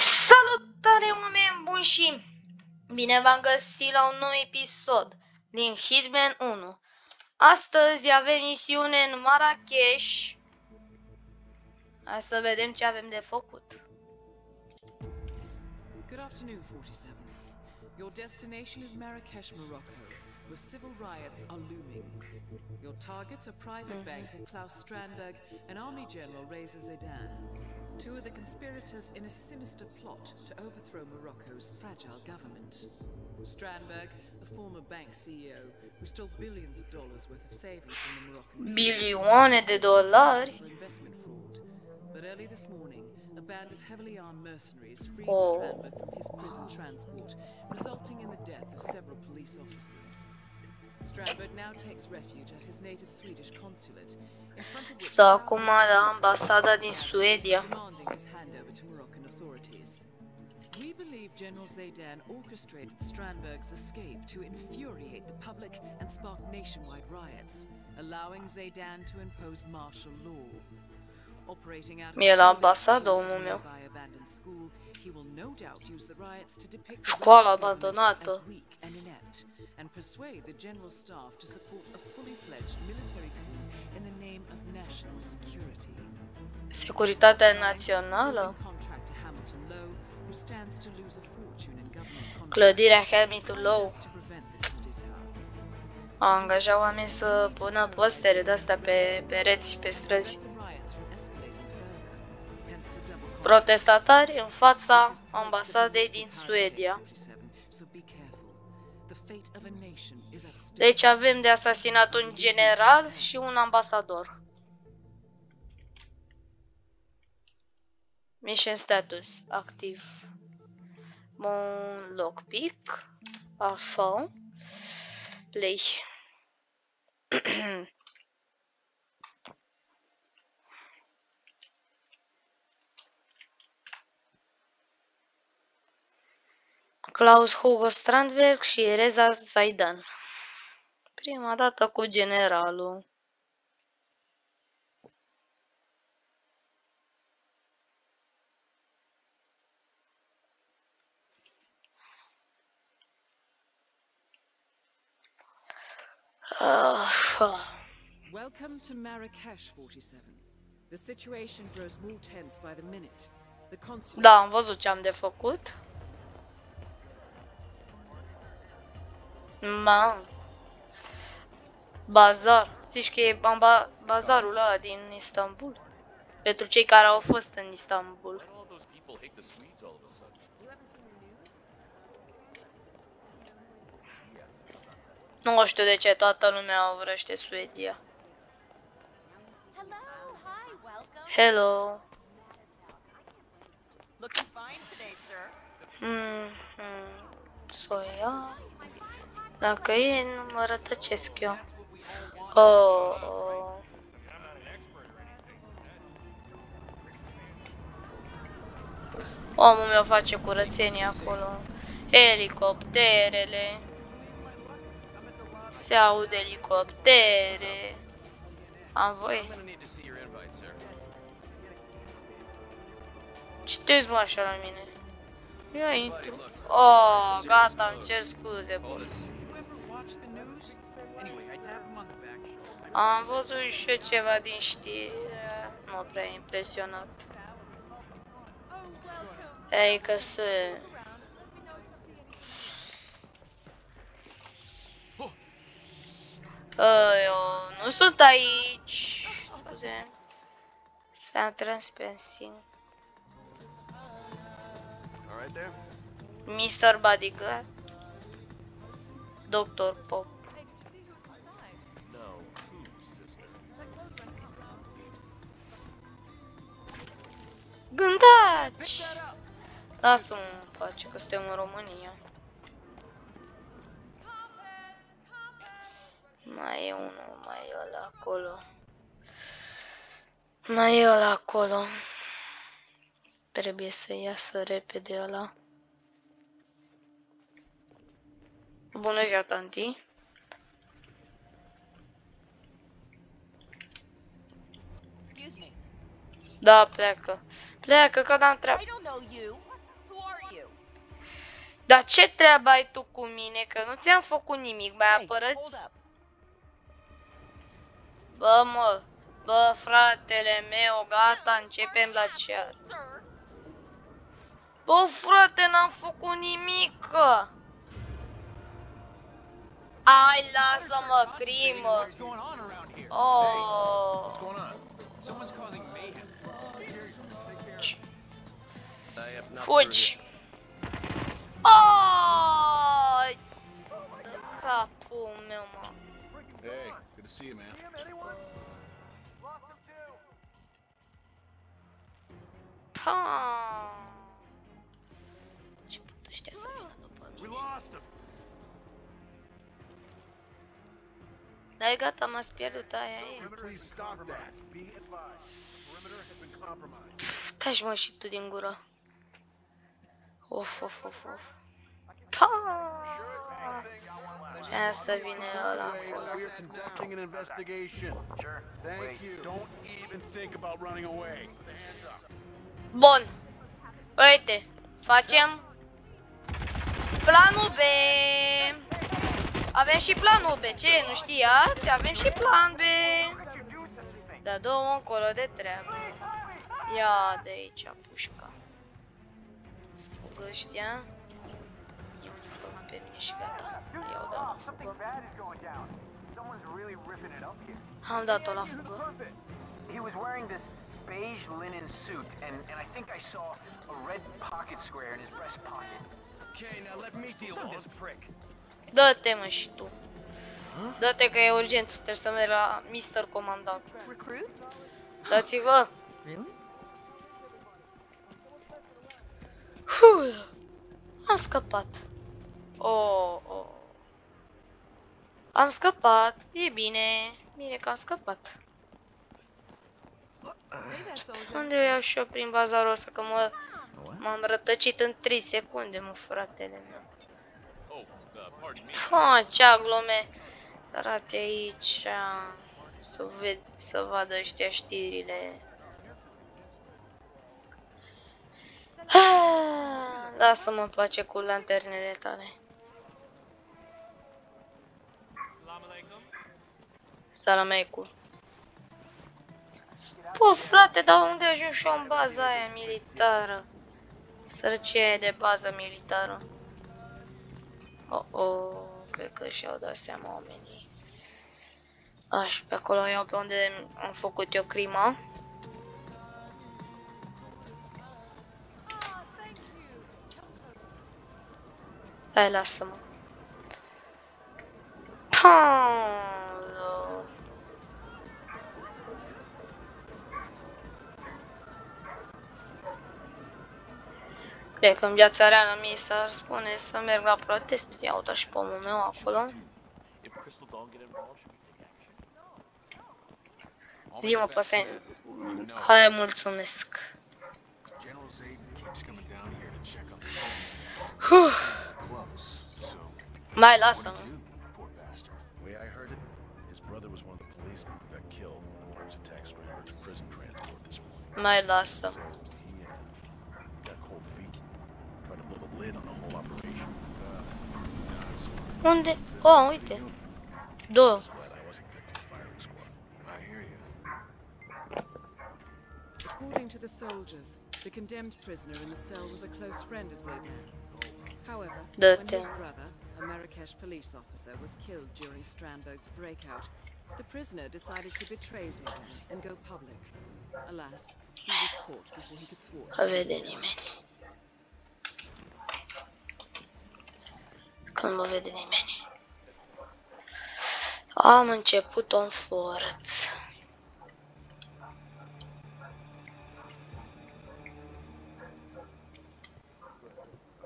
Salutare, oameni buni și bine v-am găsit la un nou episod din Hitman 1. Astăzi avem misiune în Marrakesh. Hai să vedem ce avem de făcut. Good afternoon, 47. Your destination is Marrakesh, Morocco, where civil riots are looming. Your targets are private banker Klaus Strandberg and Army General Reza Zaidan, two of the conspirators in a sinister plot to overthrow Morocco's fragile government. Strandberg, a former bank CEO who stole billions of dollars worth of savings from the Moroccan people, Bilioane de dolari. for investment fraud. But early this morning, a band of heavily armed mercenaries freed Strandberg from his prison transport, resulting in the death of several police officers. Strandberg now takes refuge at his native Swedish consulate, in front of which Stă acum la ambasada din Suedia. demanding his handover to Moroccan authorities. We believe General Zaidan orchestrated Strandberg's escape to infuriate the public and spark nationwide riots, allowing Zaidan to impose martial law. Operating out of E la a ambasadă, omul meu. nearby abandoned school, he will no doubt use the riots to depict the Școala Moroccan government abandonată. as weak and inept, and persuade the general staff to support a fully fledged military coup in the name of national security. Securitatea națională. Contract to Hamilton Lowe, who stands to lose a fortune in government contracts. Clădirea Hamilton Lowe. To prevent the coup d'etat. A angajat oameni să pună postere de-astea pe pereți, pe străzi. The riots from escalating further. Hence the double Protestatari în fața ambasadei din Suedia. So be careful. The fate of a nation is at stake. Deci avem de asasinat un general și un ambasador. Mission status activ. Un lockpick. Așa. Play. Klaus Hugo Strandberg și Reza Zaidan. Prima dată cu generalul. Welcome to Marrakesh, 47. The situation grows more tense by the minute. The consulate Da, am văzut ce am de făcut. Bazar. Zici că e bazarul ăla din Istanbul? Pentru cei care au fost în Istanbul. All those people hate the Swedes all of a sudden. Nu știu de ce toată lumea urăște Suedia. Hello, hi, welcome. Hello. Looking fine today, sir. Să o ia. Dacă e, nu mă rătăcesc eu. Oh. Omul meu face curățenie acolo. Elicopterele. Se aud elicoptere. Am voie. I'm gonna need to see your invite, sir. Citeți mă așa la mine. Ia intru. Oh, gata, îmi cer scuze, boss. Am văzut și eu ceva din știri. Nu prea impresionat. Ei că se... Eu nu sunt aici. Scuze. Sound transparency. All right there. Mr. Bodyguard. Dr. Pop. No, who, sister? Gândaci! Lasă-mă în pace că suntem în România. Mai e unul, mai e ăla acolo. Mai e ăla acolo. Trebuie să iasă repede ăla. Bună ziua, tanti. Excuse me. Da, pleacă. Pleacă, că n-am treabă. I don't know you. Dar ce treabă ai tu cu mine? Că nu ți-am făcut nimic, mai Hey, apărăți? hold up. Bă, mă, bă, fratele meu, gata, începem la ceas. Sir. Bă, frate, n-am făcut nimic. Ai, lasă-mă, crimă. What's going on around here? Oh. What's going on? Someone's causing mayhem. I have not Fugi. Oh! Capul meu, mă. Hey, good to see you, man. Pa! Ce pot ăștia să vină după mine? Dar gata, m-ați pierdut, aia e. Please stop that. Be advised. Perimeter has been compromised. Taci mă și tu din gură. Of, of, of, of. Pa! Ce să vine ăla în foc. We're conducting an investigation. Sure. Thank you. Don't even think about running away. Put the hands up. Bun. Uite, facem planul B. Avem și planul B. Ce, nu știați? Avem și plan B. Da, două încolo de treabă. Ia de aici pușca. Fugă ăștia. Ia uniforma pe mine și gata. Iau, dau la fugă. Am dat-o la fugă. He was wearing this beige linen suit, and I think I saw a red pocket square in his breast pocket. Okay, now let me deal with this prick. Dă-te, mă, și tu. Dă-te că e urgent, trebuie să merg la Mr. Comandant. Recruit? Dați-vă! Really? Am scăpat. Oh, oh. Am scăpat. E bine. Bine că am scăpat. Unde iau și eu prin bazarul ăsta? Că m-am rătăcit în 3 secunde, mă, fratele meu. Oh, pardon me. Ha, ce aglume. Arate aici. Să vadă ăștia știrile. Lasă-mă în pace cu lanternele tale. Salam aleikum. Bă, frate, dar unde ajung și eu în baza aia militară? Sărăcia de bază militară. Oh, cred că și-au dat seama oamenii. Așa, pe acolo iau pe unde am făcut eu crima. Hai, lasă-mă. Cred că în viața reală mi s-ar spune să merg la protest. Ia uita și pomul meu acolo. If Crystal Dawn get involved, should we take action? Zi-mă, pasai. Hai, mulțumesc. General Zayden keeps coming down here to check up the close, so Mai lasă-mă. poor bastard. The way I heard it, his brother was one of the policemen who got killed when the Marks attacked Strandberg's prison transport this morning. Mai So lasă-mă. he got cold feet, tried to blow the lid on the whole operation. Unde? Oh, uite. Două. Glad I wasn't picked for the firing squad. I hear you. According to the soldiers, the condemned prisoner in the cell was a close friend of Zaydan. However, when his brother, a Marrakesh police officer, was killed during Strandberg's breakout, the prisoner decided to betray Zaydan and go public. Alas, he was caught before he could thwart Nu the vede coup. nimeni. Că nu mă vede nimeni. Am început un forț.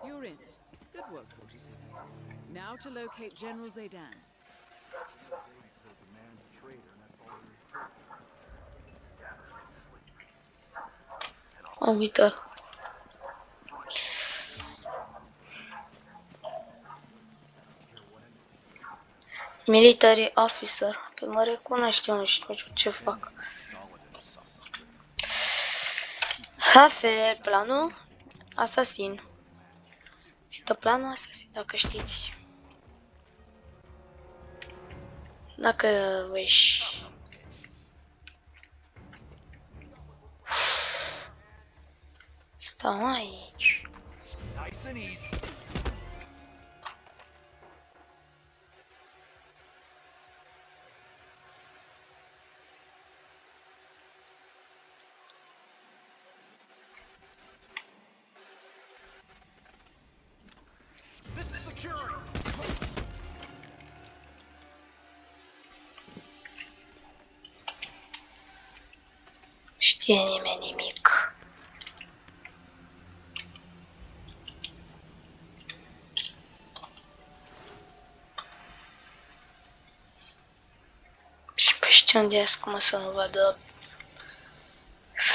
You're in. Good work, 47. Now to locate General Zaydan. Uite-l. Military officer. Pe mă recunoaște, nu știu ce fac. Hafer, planul asasin. Există planul Assassin, dacă știți. Dacă își... Stau aici. Nice and easy. This is security. Știe nimeni nimic. Și pe știu unde ies, cum să nu vadă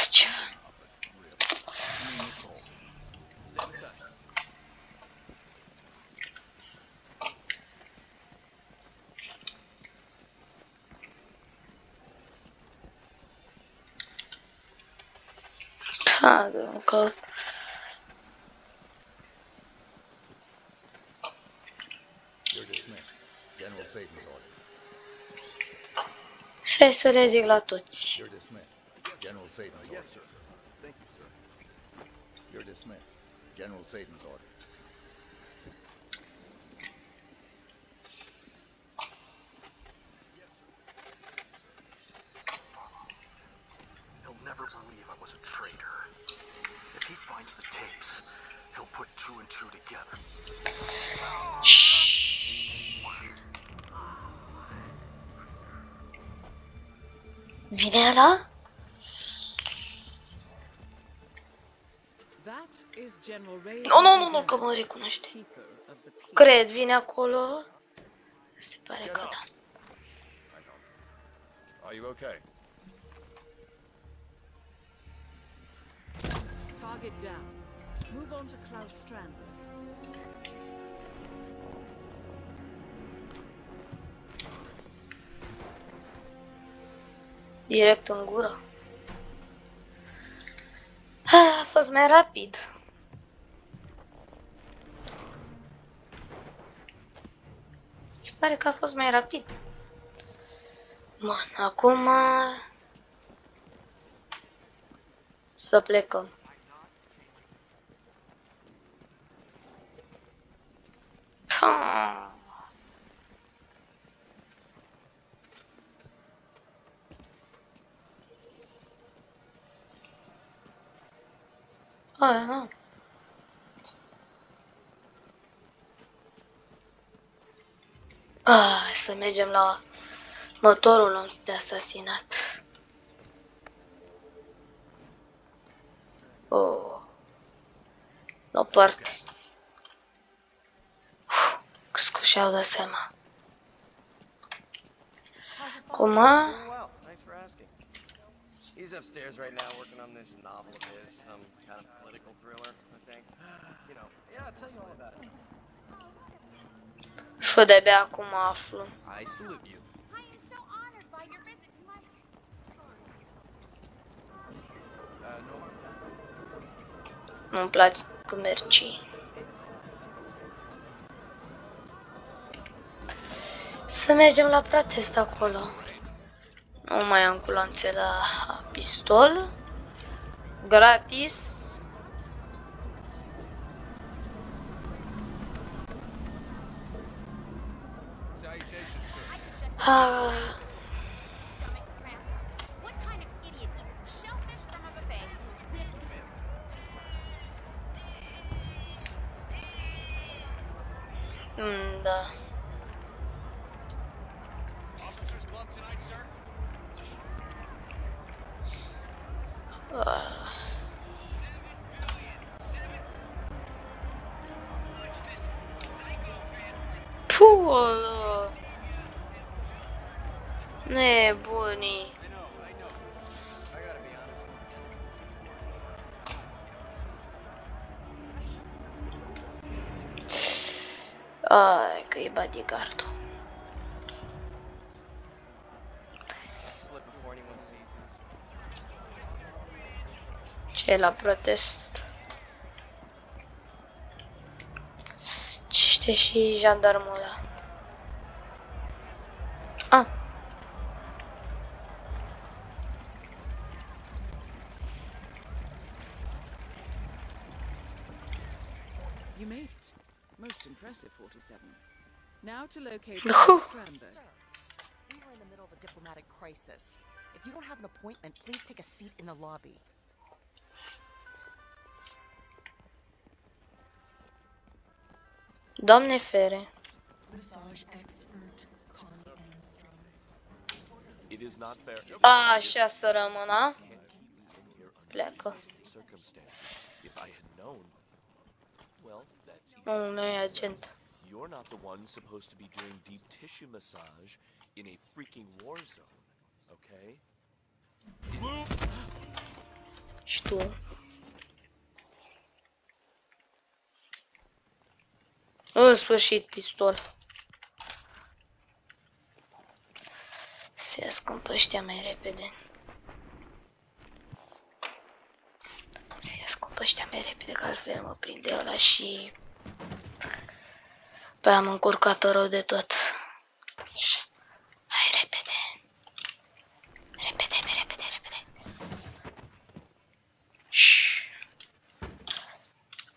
ceva. Ha, încă... You're dismissed. General Satan's order. Stai să le zic la toți. You're dismissed. General Satan's order. Yes, sir. Thank you, sir. You're dismissed. General Satan's order. He'll never believe I was a traitor. If he finds the tapes, he'll put two and two together. Vine ăla? That is General Reyes. Nu, că mă recunoaște. Keeper of the peace. Cred, vine acolo. Se pare că da. Are you okay? Target down. Move on to Klaus Strandberg. Direct în gură. A fost mai rapid. Se pare că a fost mai rapid. Bun, acum să plecăm. Nu. Să mergem la motorul de asasinat. La parte. Cred că și-au dat seama. Cum? Well, thanks for asking. He's upstairs right now working on this novel of his, some kind of political thriller, I think. You know, yeah, I'll tell you all about it. Și de-abia acum aflu. I salute you. I am so honored by your visit to my... No. Nu-mi place cu mercii. Să mergem la protest acolo. Nu mai am culanțe la pistol. Gratis. Stomach cramps. What kind of idiot eats shellfish from a buffet? Da. Officers Club tonight, sir? Puh, nebunii. I know. I gotta be honest. Ai, că e bodyguard-ul. Let's split before anyone sees us. Ce e la protest? liniște și jandarmul ăla. Ah. You made it. Most impressive, 47. Now to locate Strandberg. Sir, we are in the middle of a diplomatic crisis. If you don't have an appointment, please take a seat in the lobby. Doamne fere. Massage expert Connie Armstrong. It is not fair. Așa să rămână. Pleacă. Circumstances. If I had known, well, that's easy. Omul meu e agent. You're not the one supposed to be doing deep tissue massage in a freaking war zone, okay? Și tu. În sfârșit, pistol. Se ascund pe ăștia mai repede. Se ascund pe ăștia mai repede, că altfel mă prinde ăla și... Păi am încurcat rău de tot. Așa. Hai, repede. Repede, mai repede, repede. Shhh.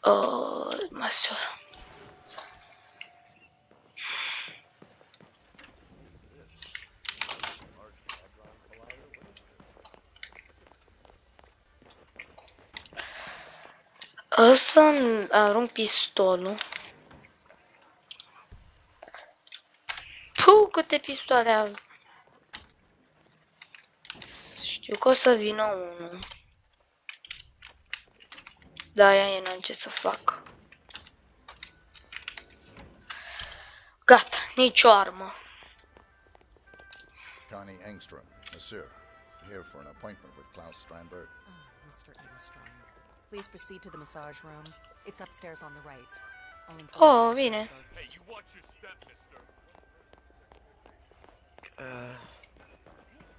Oh, măsură. O să-mi arunc pistolul. Puh, câte pistoale am. Știu că o să vină unul. Da, aia e, n-am ce să fac. Gata, nicio armă. Connie Engstrom, monsieur, here for an appointment with Klaus Strandberg. Mr. Armstrong, please proceed to the massage room. It's upstairs on the right. I'll inform Oh, Mr. bine. Strandberg. Hey, you watch your step, mister.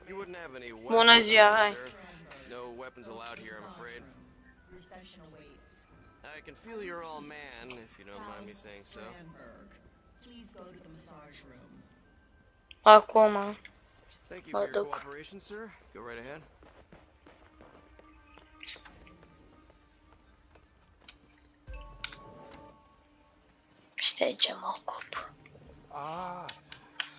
You wouldn't have any weapons. Bună ziua, hai. sir? No weapons allowed here, I'm afraid. Your session awaits. I can feel you're all man, if you don't mind me saying so. Strandberg, please go to the massage room. Acum. Thank you for your duc. cooperation, sir. Go right ahead. Și de aici mă ocup. Ah,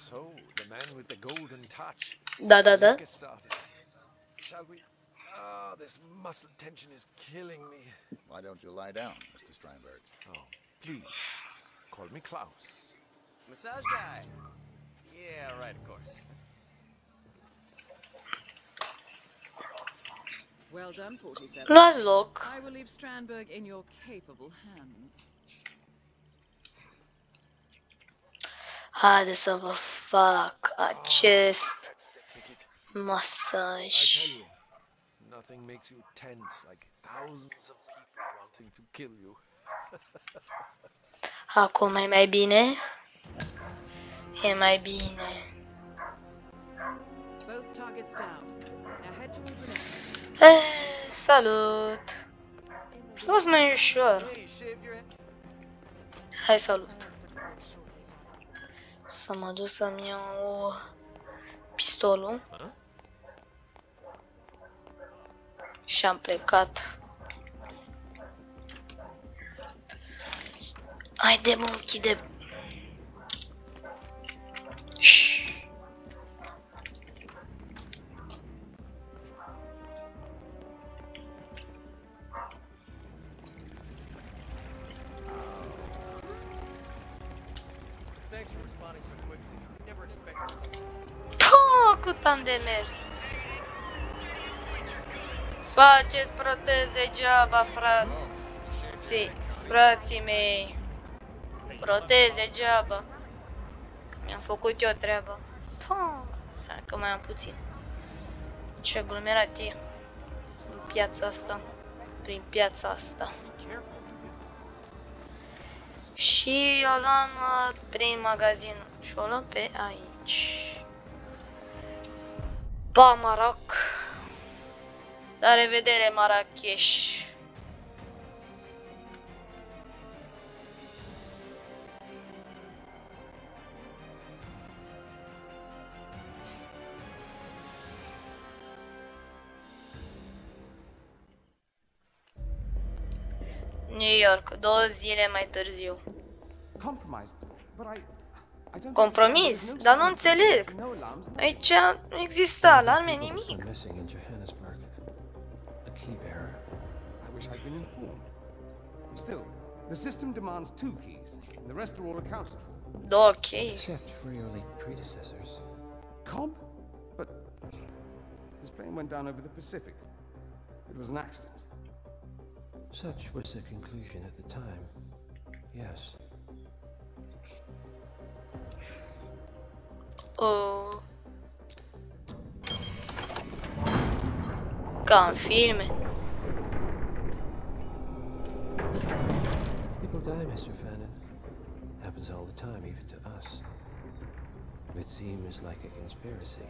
so the man with the golden touch. Da, da, da. Let's get started. Shall we? Ah, this muscle tension is killing me. Why don't you lie down, Mr. Strandberg? Oh, please. Call me Klaus. Massage guy. Yeah, right, of course. Well done, 47. Luați loc. I will leave Strandberg in your capable hands. Haide să vă fac acest That's the ticket. masaj. I tell you, nothing makes you tense like thousands of people wanting to kill you. Acum e mai bine? E mai bine. Both targets down. Now head towards an exit. Salut! O să mai ușor. Hey, you shaved your head? Hai, salut. Să mă duc să-mi iau pistolul. Și am plecat. Haide, mă, închide. Shhh. Thanks for responding so quickly. Never expected. Cât am de mers. Faceți protez degeaba, frații mei. Protez degeaba. Mi-am făcut eu treaba. Hai că mai am puțin. Ce aglomerat e în piața asta. Prin piața asta. Și o luam prin magazin. Și o luăm pe aici. Bamarac. La revedere, Marrakesh. New York, 2 zile mai târziu. Compromised, but I don't Compromis? Dar nu înțeleg. Aici nu există alarme, nimic. Missing in Johannesburg. A key bearer. I wish I'd been informed. Still, the system demands 2 keys, and the rest are all accounted for. 2 chei. Except for your late predecessors. Comp? But his plane went down over the Pacific. It was an accident. Such was the conclusion at the time. Yes. Oh. Ca în filme. People die, Mr. Fannin. Happens all the time, even to us. It seems like a conspiracy.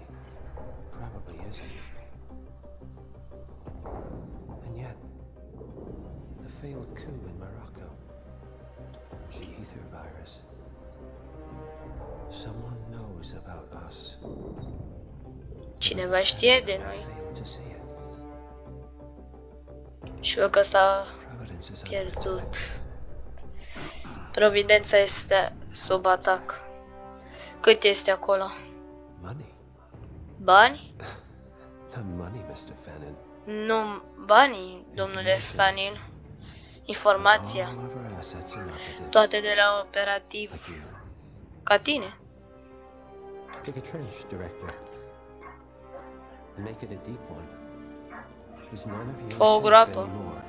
Probably isn't. And yet, the failed coup in Morocco, the ether virus. Someone knows about us. Cineva știe de noi. Și că s-a pierdut. Providența este sub atac. Cât este acolo? Money. Bani? Not money, Mr. Fannin. Nu banii, domnule Fannin. Informația. Toate de la operativ. Ca tine. Take a trench, Director. And make it a deep one. Because none of you O are safe groapă. anymore.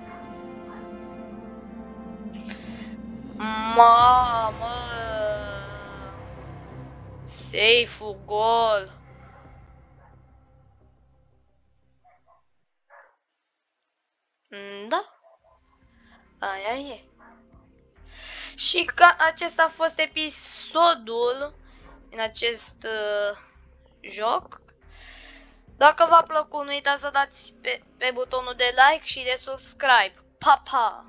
Mamă! Safe-ul gol! Da. Aia e. Și ca acesta a fost episodul în acest joc. Dacă v-a plăcut, nu uitați să dați pe butonul de like și de subscribe. Pa, pa!